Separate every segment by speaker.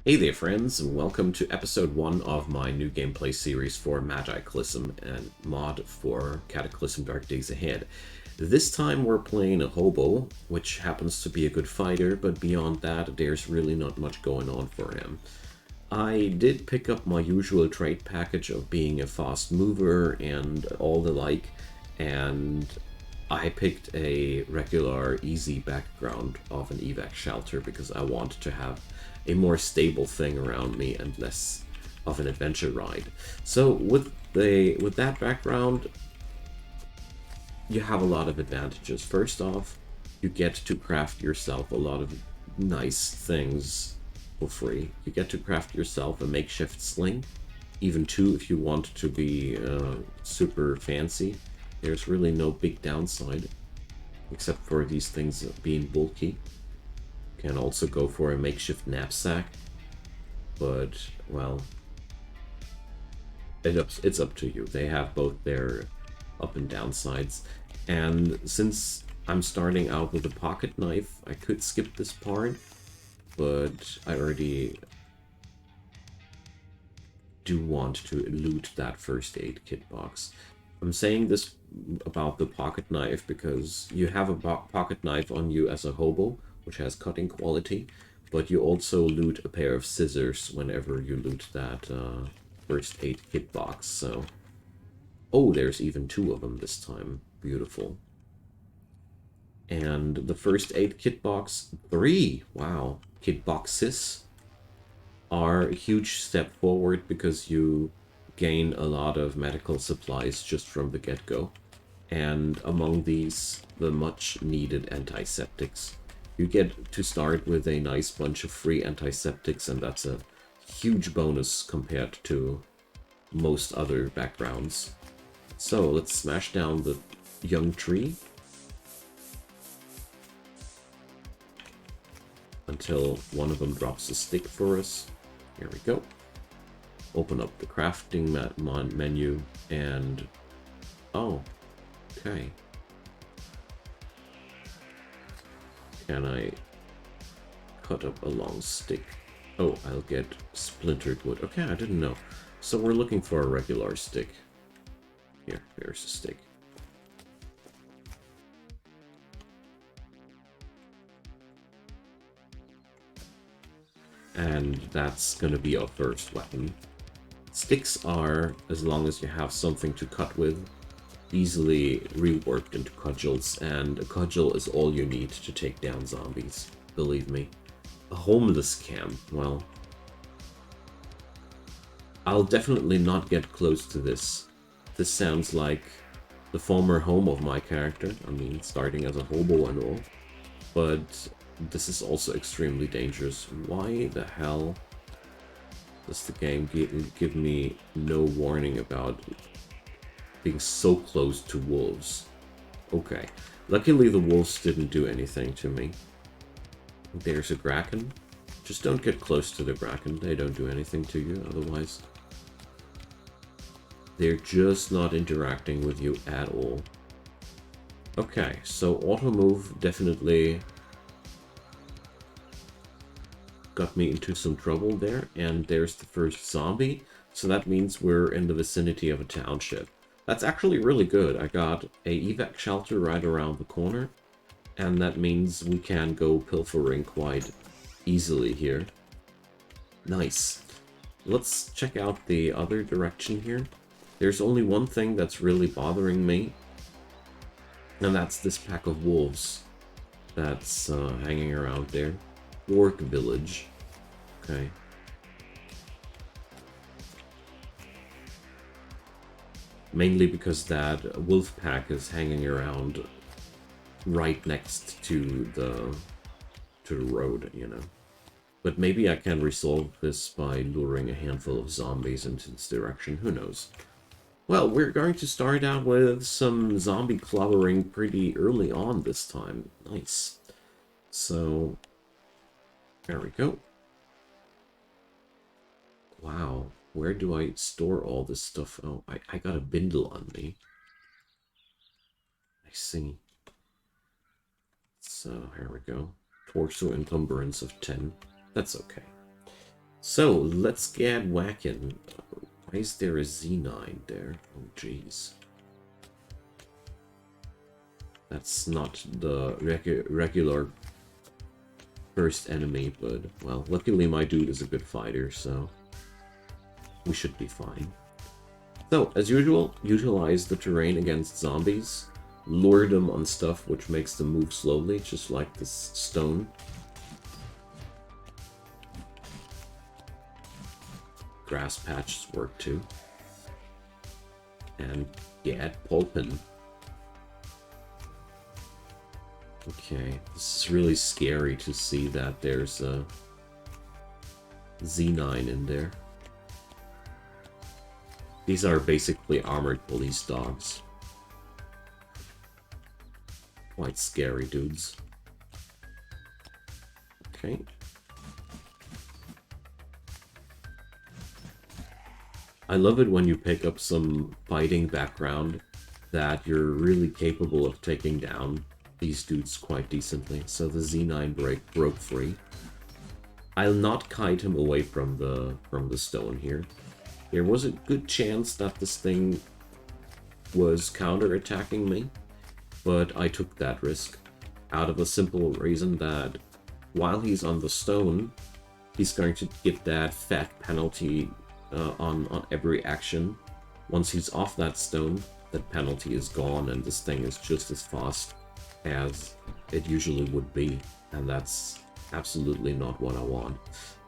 Speaker 1: Hey there friends, and welcome to episode 1 of my new gameplay series for Magiclysm and mod for Cataclysm Dark Days Ahead. This time we're playing a hobo, which happens to be a good fighter, but beyond that there's really not much going on for him. I did pick up my usual trait package of being a fast mover and all the like, and I picked a regular easy background of an evac shelter because I wanted to have a more stable thing around me and less of an adventure ride. So with that background, you have a lot of advantages. First off, you get to craft yourself a lot of nice things for free. You get to craft yourself a makeshift sling, even two if you want to be super fancy. There's really no big downside, except for these things being bulky. You can also go for a makeshift knapsack, but, well, it's up to you. They have both their up and down sides. And since I'm starting out with a pocket knife, I could skip this part, but I already do want to loot that first aid kit box. I'm saying this about the pocket knife because you have a pocket knife on you as a hobo, which has cutting quality, but you also loot a pair of scissors whenever you loot that first aid kit box. So, oh, there's even two of them this time. Beautiful. And the first aid kit box, 3. Wow. Kit boxes are a huge step forward because you gain a lot of medical supplies just from the get-go. And among these, the much needed antiseptics. You get to start with a nice bunch of free antiseptics, and that's a huge bonus compared to most other backgrounds. So let's smash down the young tree until one of them drops a stick for us. Here we go. Open up the crafting menu and... oh, okay. Can I cut up a long stick? Oh, I'll get splintered wood. Okay, I didn't know. So we're looking for a regular stick. Here, there's a stick. And that's gonna be our first weapon. Sticks are, as long as you have something to cut with, easily reworked into cudgels, and a cudgel is all you need to take down zombies, believe me. A homeless camp, well, I'll definitely not get close to this. This sounds like the former home of my character, I mean, starting as a hobo and all, but this is also extremely dangerous. Why the hell does the game give me no warning about being so close to wolves? Okay, luckily the wolves didn't do anything to me. There's a Kraken. Just don't get close to the Kraken, they don't do anything to you otherwise. They're just not interacting with you at all. Okay, so auto move definitely got me into some trouble there, and there's the first zombie, so that means we're in the vicinity of a township. That's actually really good. I got a evac shelter right around the corner, and that means we can go pilfering quite easily here. Nice. Let's check out the other direction here. There's only one thing that's really bothering me, and that's this pack of wolves that's hanging around there. Orc village. Okay. Mainly because that wolf pack is hanging around right next to the road, you know. But maybe I can resolve this by luring a handful of zombies into this direction, who knows. Well, we're going to start out with some zombie clobbering pretty early on this time. Nice. So, there we go. Wow, where do I store all this stuff? Oh, I got a bindle on me. I see. So, here we go. Torso encumbrance of 10. That's okay. So, let's get whacking. Why is there a Z9 there? Oh, jeez. That's not the regular first enemy, but, well, luckily my dude is a good fighter, so we should be fine. So, as usual, utilize the terrain against zombies. Lure them on stuff which makes them move slowly, just like this stone. Grass patches work too. And get pulpin'. Okay, this is really scary to see that there's a Z9 in there. These are basically armored police dogs. Quite scary dudes. Okay. I love it when you pick up some fighting background that you're really capable of taking down these dudes quite decently. So the Z9 broke free. I'll not kite him away from the stone here. There was a good chance that this thing was counter-attacking me, but I took that risk out of a simple reason that while he's on the stone, he's going to get that fat penalty on every action. Once he's off that stone, that penalty is gone and this thing is just as fast as it usually would be, and that's absolutely not what I want.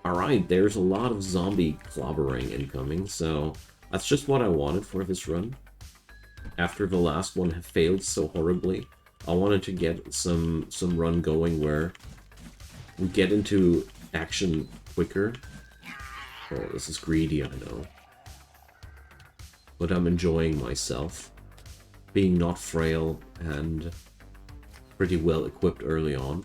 Speaker 1: Alright, there's a lot of zombie clobbering incoming, so that's just what I wanted for this run. After the last one had failed so horribly, I wanted to get some run going where we get into action quicker. Oh, this is greedy, I know. But I'm enjoying myself. Being not frail and pretty well equipped early on.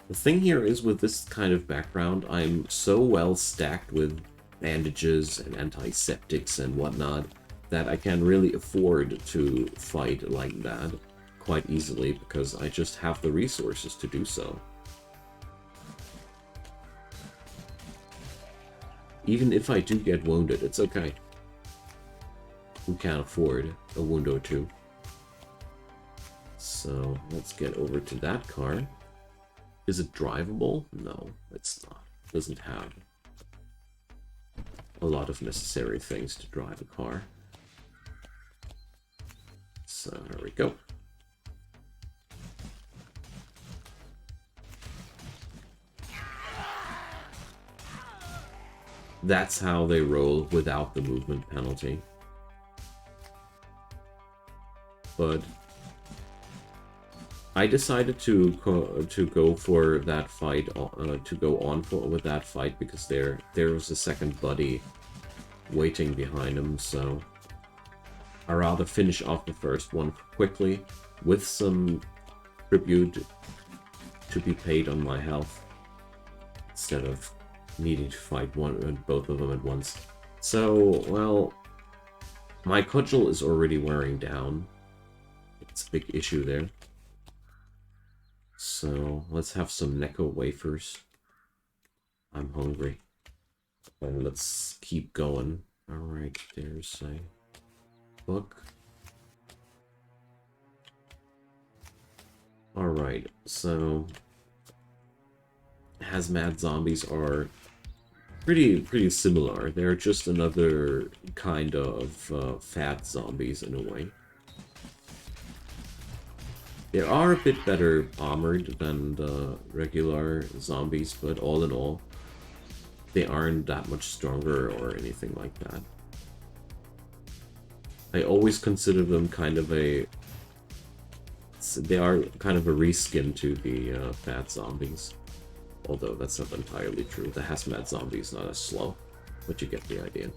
Speaker 1: The thing here is, with this kind of background, I'm so well stacked with bandages and antiseptics and whatnot that I can really afford to fight like that quite easily because I just have the resources to do so. Even if I do get wounded, it's okay. We can afford a wound or two. So let's get over to that car. Is it drivable? No, it's not. It doesn't have a lot of necessary things to drive a car. So there we go. That's how they roll without the movement penalty. But I decided to go for that fight, to go on with that fight because there was a second buddy waiting behind him, so I'd rather finish off the first one quickly with some tribute to be paid on my health instead of needing to fight both of them at once. So, well, my cudgel is already wearing down. It's a big issue there. So let's have some Necco wafers. I'm hungry. And let's keep going. Alright, there's a book. Alright, so hazmat zombies are pretty similar. They're just another kind of fat zombies in a way. They are a bit better armored than the regular zombies, but all in all, they aren't that much stronger or anything like that. I always consider them kind of a... They are kind of a reskin to the fat zombies. Although that's not entirely true. The hazmat zombie is not as slow, but you get the idea.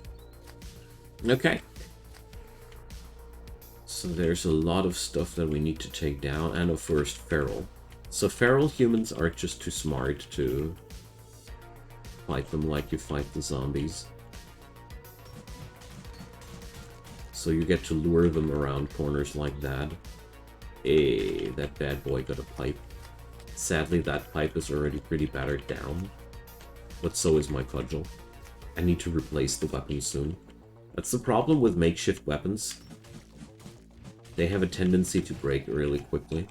Speaker 1: Okay. So there's a lot of stuff that we need to take down, and of course feral. So feral humans are just too smart to fight them like you fight the zombies. So you get to lure them around corners like that. Hey, that bad boy got a pipe. Sadly, that pipe is already pretty battered down, but so is my cudgel. I need to replace the weapon soon. That's the problem with makeshift weapons. They have a tendency to break really quickly.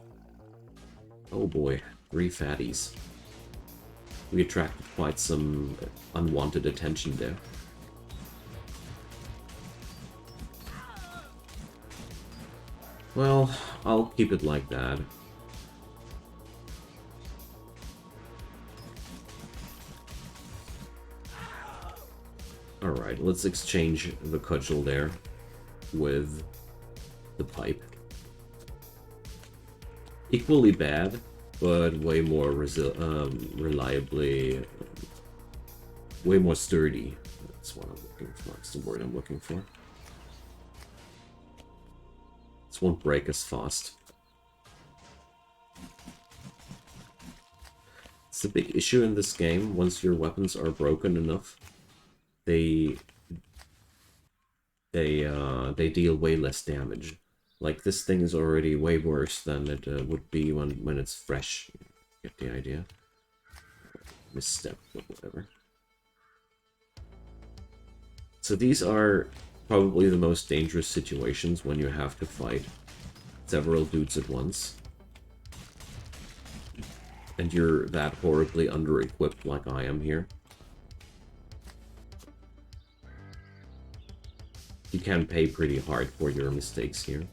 Speaker 1: Oh boy, 3 fatties. We attracted quite some unwanted attention there. Well, I'll keep it like that. Alright, let's exchange the cudgel there with the pipe. Equally bad, but way more reliably, way more sturdy. That's what I'm looking for. That's the word I'm looking for. This won't break as fast. It's a big issue in this game. Once your weapons are broken enough, they deal way less damage. Like, this thing is already way worse than it would be when it's fresh. Get the idea? Misstep, but whatever. So these are probably the most dangerous situations when you have to fight several dudes at once. And you're that horribly under-equipped like I am here. You can pay pretty hard for your mistakes here.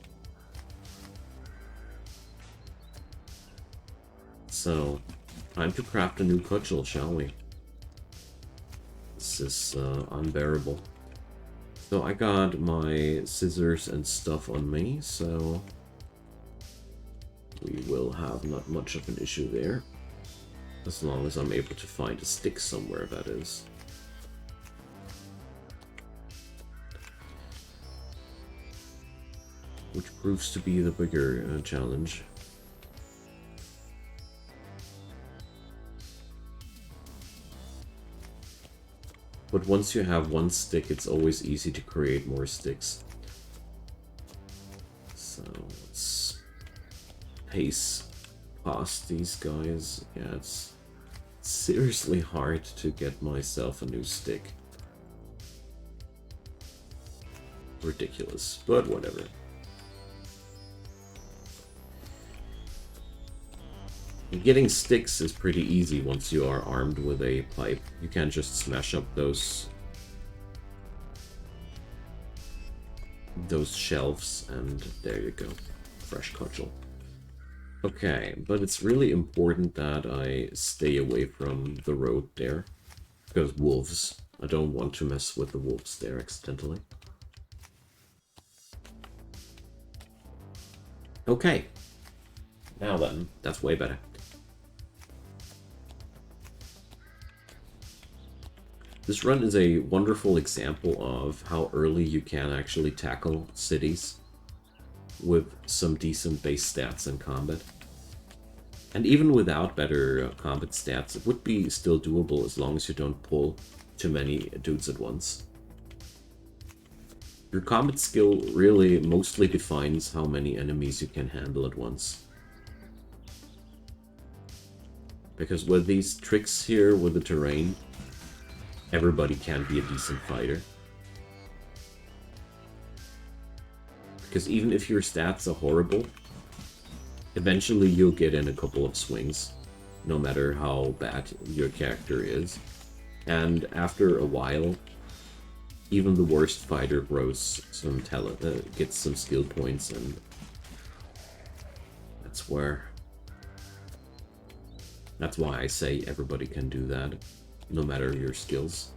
Speaker 1: So, time to craft a new cudgel, shall we? This is unbearable. So I got my scissors and stuff on me, so we will have not much of an issue there. As long as I'm able to find a stick somewhere, that is. Which proves to be the bigger challenge. But once you have one stick, it's always easy to create more sticks. So let's pace past these guys. Yeah, it's seriously hard to get myself a new stick. Ridiculous, but whatever. Getting sticks is pretty easy once you are armed with a pipe. You can just smash up those shelves, and there you go. Fresh cudgel. Okay, but it's really important that I stay away from the road there. Because wolves. I don't want to mess with the wolves there accidentally. Okay. Now then, that's way better. This run is a wonderful example of how early you can actually tackle cities with some decent base stats in combat. And even without better combat stats, it would be still doable as long as you don't pull too many dudes at once. Your combat skill really mostly defines how many enemies you can handle at once. Because with these tricks here with the terrain, everybody can be a decent fighter. Because even if your stats are horrible, eventually you'll get in a couple of swings, no matter how bad your character is. And after a while, even the worst fighter grows some talent, gets some skill points, and that's why I say everybody can do that, no matter your skills.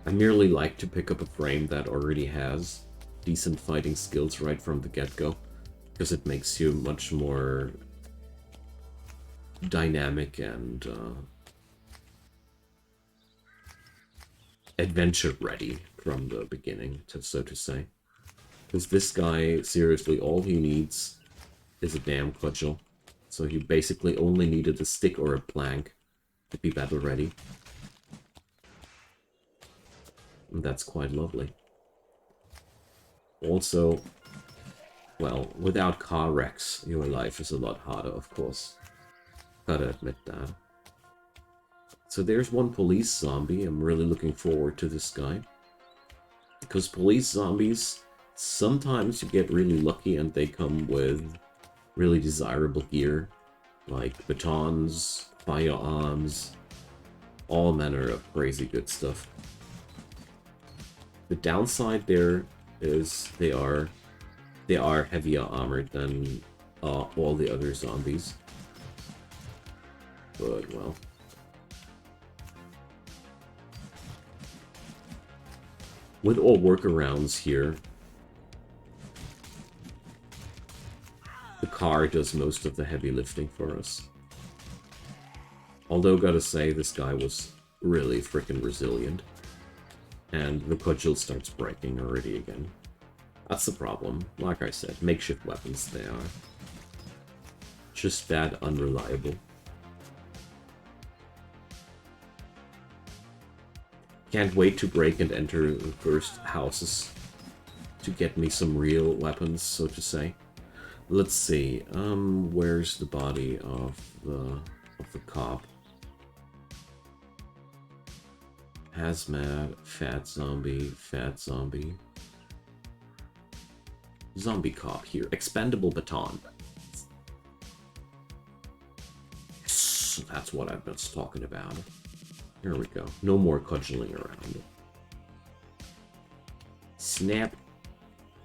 Speaker 1: I merely like to pick up a frame that already has decent fighting skills right from the get-go, because it makes you much more dynamic and adventure ready from the beginning, so to say. Because this guy, seriously, all he needs is a damn cudgel. So he basically only needed a stick or a plank to be battle ready. And that's quite lovely. Also, well, without car wrecks, your life is a lot harder, of course. Gotta admit that. So there's one police zombie. I'm really looking forward to this guy. Because police zombies, sometimes you get really lucky and they come with really desirable gear. Like batons, firearms, all manner of crazy good stuff. The downside there is they are heavier armored than all the other zombies. But, well. With all workarounds here, the car does most of the heavy lifting for us. Although, gotta say, this guy was really freaking resilient. And the cudgel starts breaking already again. That's the problem. Like I said, makeshift weapons they are. Just that unreliable. Can't wait to break and enter the first houses to get me some real weapons, so to say. Let's see. Where's the body of the cop? Hazmat, fat zombie, zombie cop here. Expendable baton. Yes, that's what I was talking about. Here we go. No more cudgeling around. Snap.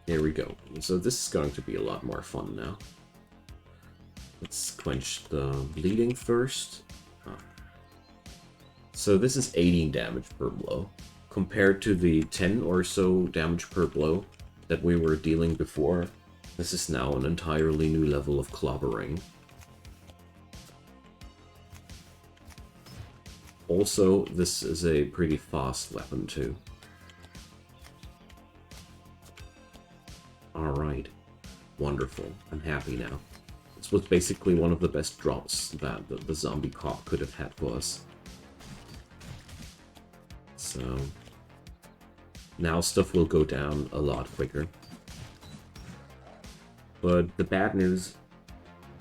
Speaker 1: There we go. So this is going to be a lot more fun now. Let's quench the bleeding first. So this is 18 damage per blow, compared to the 10 or so damage per blow that we were dealing before. This is now an entirely new level of clobbering. Also, this is a pretty fast weapon too. Alright, wonderful. I'm happy now. This was basically one of the best drops that the zombie cop could have had for us. So now stuff will go down a lot quicker. But the bad news,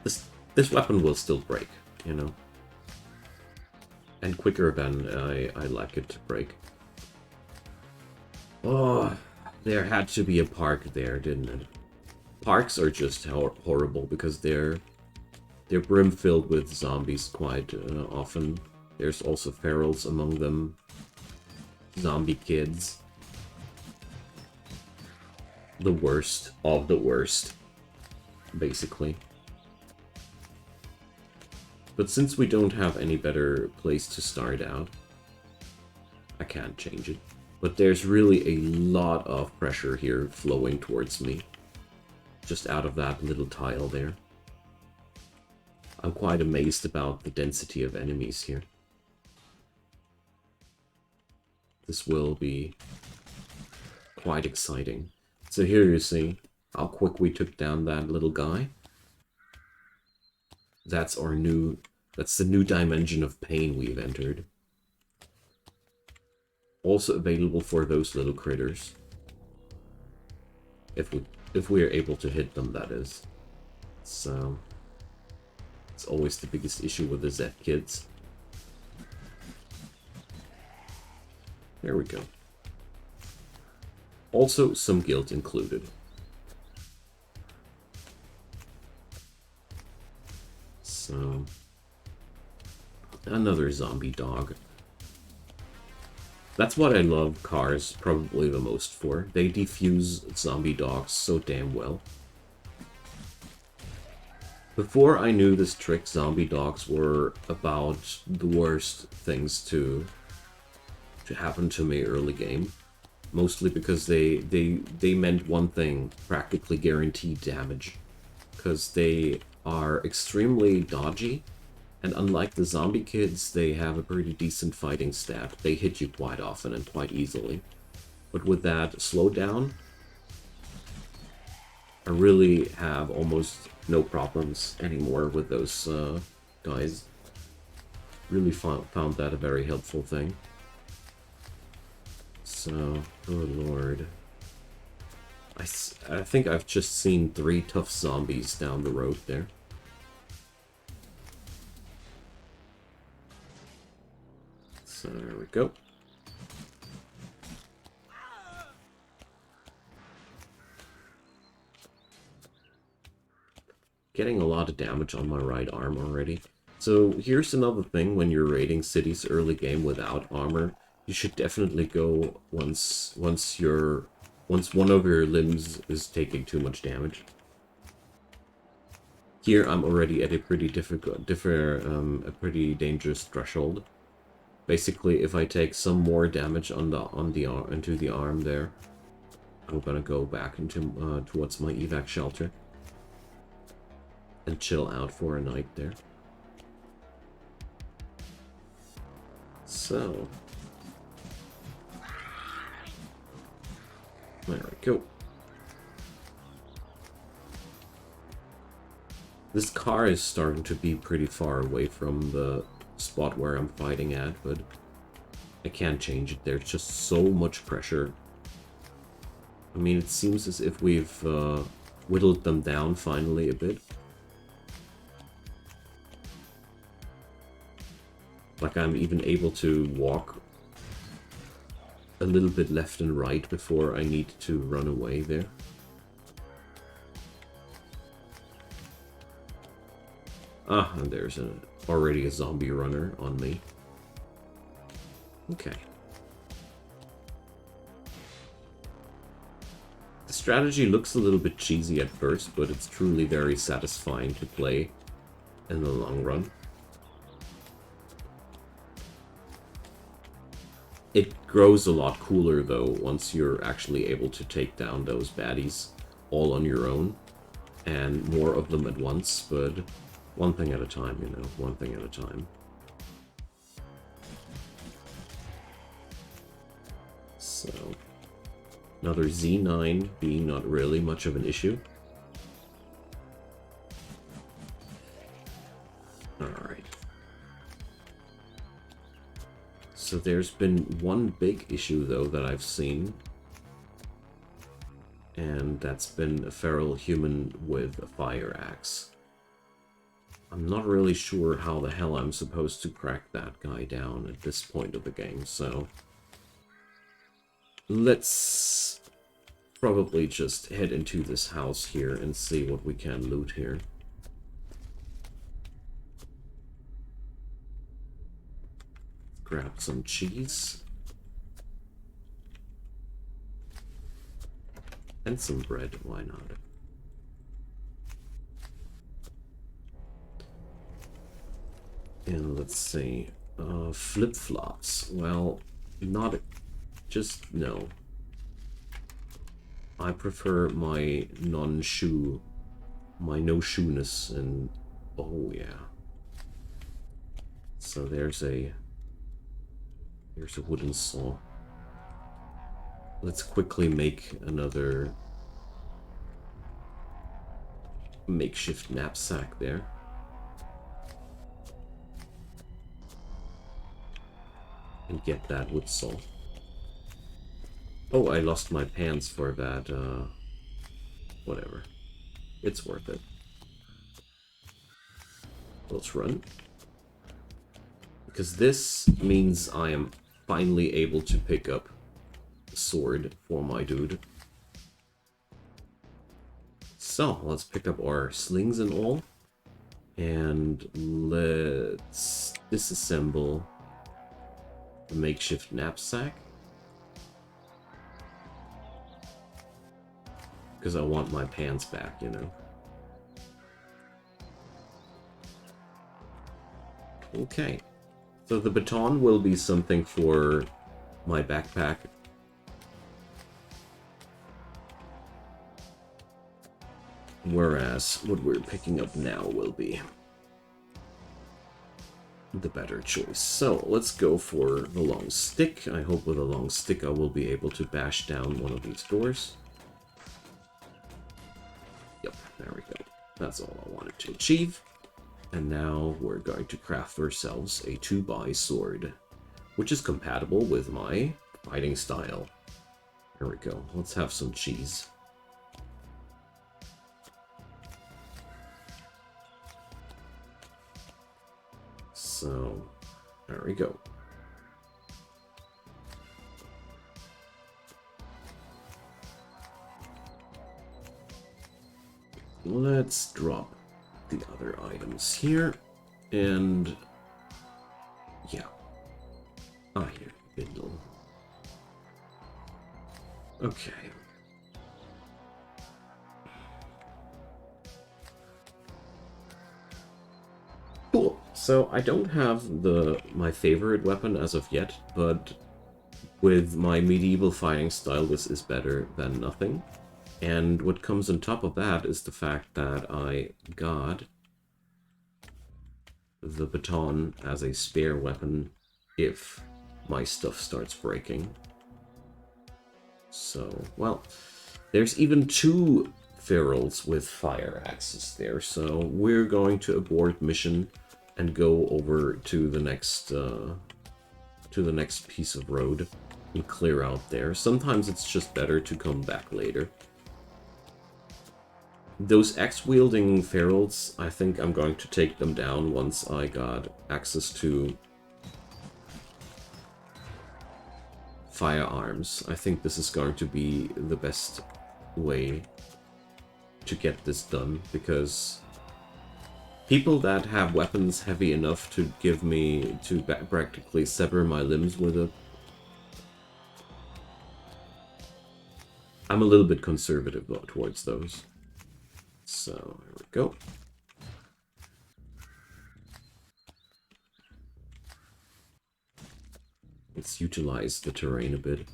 Speaker 1: this weapon will still break, you know. And quicker than I like it to break. Oh, there had to be a park there, didn't it? Parks are just horrible because they're brim-filled with zombies quite often. There's also ferals among them. Zombie kids. The worst of the worst, basically. But since we don't have any better place to start out, I can't change it. But there's really a lot of pressure here flowing towards me. Just out of that little tile there. I'm quite amazed about the density of enemies here. This will be quite exciting. So here you see how quick we took down that little guy. That's the new dimension of pain we've entered. Also available for those little critters. If we are able to hit them, that is. So it's always the biggest issue with the Z kids. There we go. Also some guilt included. So another zombie dog. That's what I love cars probably the most for. They defuse zombie dogs so damn well. Before I knew this trick, zombie dogs were about the worst things to happen to me early game. Mostly because they meant one thing, practically guaranteed damage. Because they are extremely dodgy. And unlike the zombie kids, they have a pretty decent fighting stat. They hit you quite often and quite easily. But with that slowdown, I really have almost no problems anymore with those guys. Really found that a very helpful thing. So, good lord. I think I've just seen 3 tough zombies down the road there. go. Getting a lot of damage on my right arm already. So here's another thing: when you're raiding cities early game without armor, you should definitely go once one of your limbs is taking too much damage. Here I'm already at a pretty a pretty dangerous threshold. Basically, if I take some more damage into the arm there, I'm gonna go back into towards my evac shelter and chill out for a night there. So there we go. This car is starting to be pretty far away from the spot where I'm fighting at, but I can't change it. There's just so much pressure. I mean, it seems as if we've whittled them down finally a bit. Like I'm even able to walk a little bit left and right before I need to run away there. Ah, and there's already a zombie runner on me. Okay. The strategy looks a little bit cheesy at first, but it's truly very satisfying to play in the long run. It grows a lot cooler though once you're actually able to take down those baddies all on your own, and more of them at once, but one thing at a time, you know, one thing at a time. So, another Z9 being not really much of an issue. Alright. So there's been one big issue though that I've seen, and that's been a feral human with a fire axe. I'm not really sure how the hell I'm supposed to crack that guy down at this point of the game, so let's probably just head into this house here and see what we can loot here. Grab some cheese. And some bread, why not? And let's see, flip-flops. Well, not just no. I prefer my non-shoe, my no-shoeness, and oh yeah. So there's a wooden saw. Let's quickly make another makeshift knapsack there. And get that wood saw. Oh, I lost my pants for that, whatever. It's worth it. Let's run. Because this means I am finally able to pick up a sword for my dude. So, let's pick up our slings and all. And let's disassemble the makeshift knapsack. Because I want my pants back, you know. Okay. So the baton will be something for my backpack. Whereas what we're picking up now will be the better choice. So let's go for the long stick. I hope with a long stick I will be able to bash down one of these doors. Yep, there we go. That's all I wanted to achieve. And now we're going to craft ourselves a 2x sword, which is compatible with my fighting style. There we go. Let's have some cheese. So, there we go. let's drop the other items here. And yeah, iron bindle. Okay. Cool. So I don't have my favorite weapon as of yet, but with my medieval fighting style, this is better than nothing. And what comes on top of that is the fact that I got the baton as a spare weapon if my stuff starts breaking. So, well, there's even 2 ferals with fire axes there, so we're going to abort mission and go over to the next piece of road and clear out there. Sometimes it's just better to come back later. Those axe-wielding ferals, I think I'm going to take them down once I got access to firearms. I think this is going to be the best way to get this done, because people that have weapons heavy enough to give me to practically sever my limbs with it, I'm a little bit conservative towards those. So, here we go. Let's utilize the terrain a bit.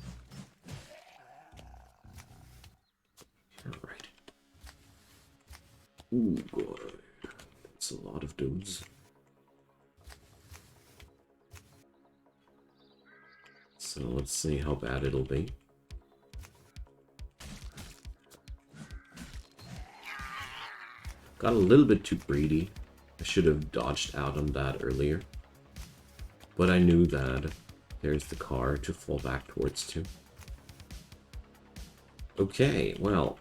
Speaker 1: Alright. Ooh, God. That's a lot of dudes. So, let's see how bad it'll be. Got a little bit too greedy. I should have dodged out on that earlier. But I knew that there's the car to fall back towards too. Okay, well.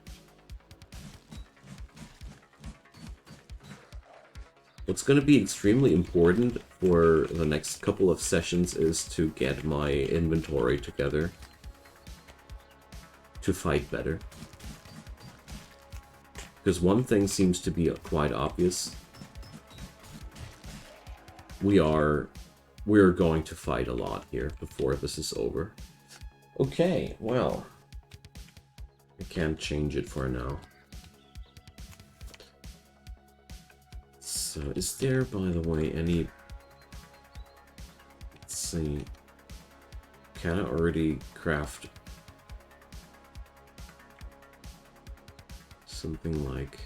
Speaker 1: What's going to be extremely important for the next couple of sessions is to get my inventory together to fight better. Because one thing seems to be quite obvious. We're going to fight a lot here before this is over. Okay, well. I can't change it for now. So, is there, by the way, any... Let's see. Can I already craft something like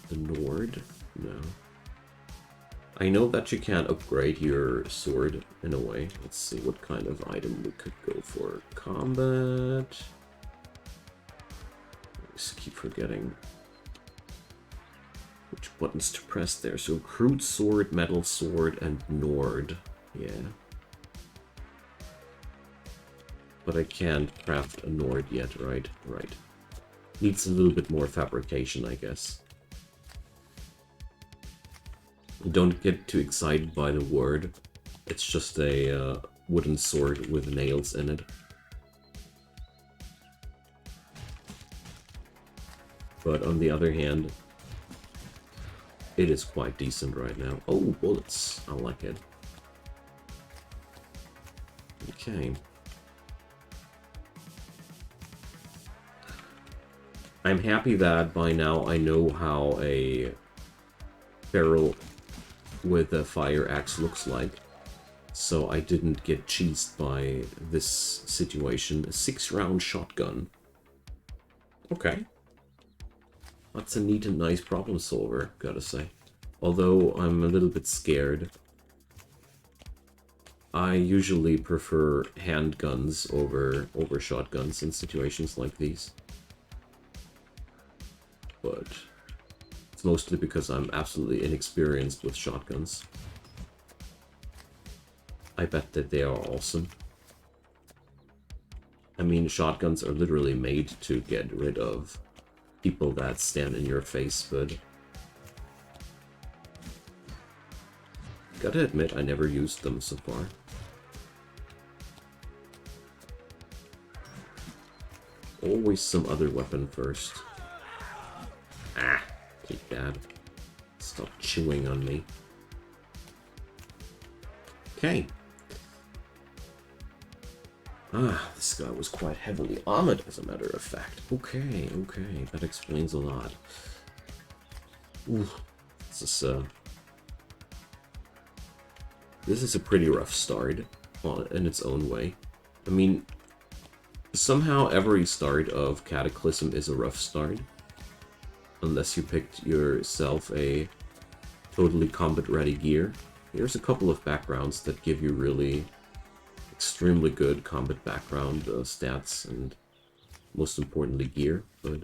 Speaker 1: the Nord? No. I know that you can't upgrade your sword in a way. Let's see what kind of item we could go for. Combat. I just keep forgetting which buttons to press there. So crude sword, metal sword, and Nord. Yeah. But I can't craft a Nord yet, right? Right. Needs a little bit more fabrication, I guess. Don't get too excited by the word. It's just a wooden sword with nails in it. But on the other hand, it is quite decent right now. Oh, bullets. I like it. Okay. I'm happy that by now I know how a feral with a fire axe looks like. So I didn't get cheesed by this situation. A 6-round shotgun. Okay. That's a neat and nice problem solver, gotta say. Although I'm a little bit scared. I usually prefer handguns over shotguns in situations like these. But it's mostly because I'm absolutely inexperienced with shotguns. I bet that they are awesome. I mean, shotguns are literally made to get rid of people that stand in your face, but gotta admit, I never used them so far. Always some other weapon first. Dad. Stop chewing on me. Okay. Ah, this guy was quite heavily armored, as a matter of fact. Okay, okay, that explains a lot. Ooh, this is a pretty rough start, in its own way. I mean, somehow every start of Cataclysm is a rough start. Unless you picked yourself a totally combat-ready gear. Here's a couple of backgrounds that give you really extremely good combat background stats and, most importantly, gear, but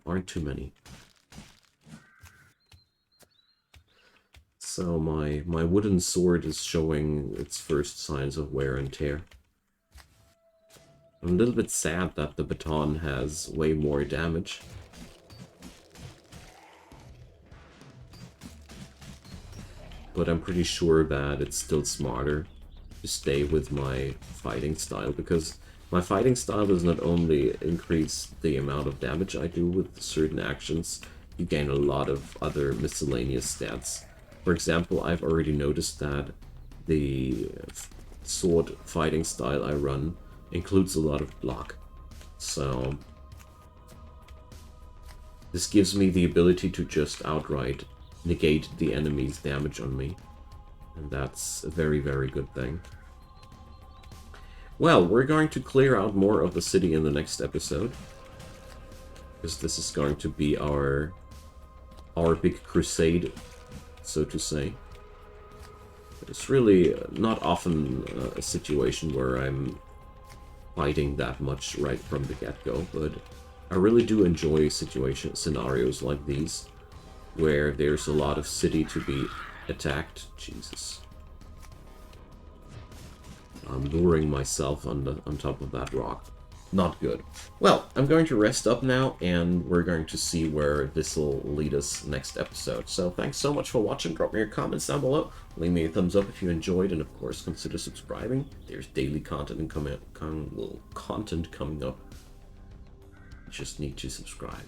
Speaker 1: aren't too many. So my wooden sword is showing its first signs of wear and tear. I'm a little bit sad that the baton has way more damage. But I'm pretty sure that it's still smarter to stay with my fighting style, because my fighting style does not only increase the amount of damage I do with certain actions, you gain a lot of other miscellaneous stats. For example, I've already noticed that the sword fighting style I run includes a lot of block. So this gives me the ability to just outright negate the enemy's damage on me. And that's a very, very good thing. Well, we're going to clear out more of the city in the next episode, because this is going to be our big crusade, so to say. It's really not often a situation where I'm fighting that much right from the get-go, but I really do enjoy scenarios like these, where there's a lot of city to be attacked. Jesus. I'm luring myself on top of that rock. Not good. Well, I'm going to rest up now, and we're going to see where this will lead us next episode. So thanks so much for watching. Drop me your comments down below. Leave me a thumbs up if you enjoyed, and of course consider subscribing. There's daily content coming up. You just need to subscribe.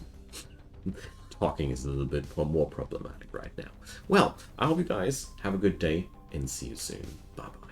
Speaker 1: Talking is a little bit more problematic right now. Well, I hope you guys have a good day, and see you soon. Bye-bye.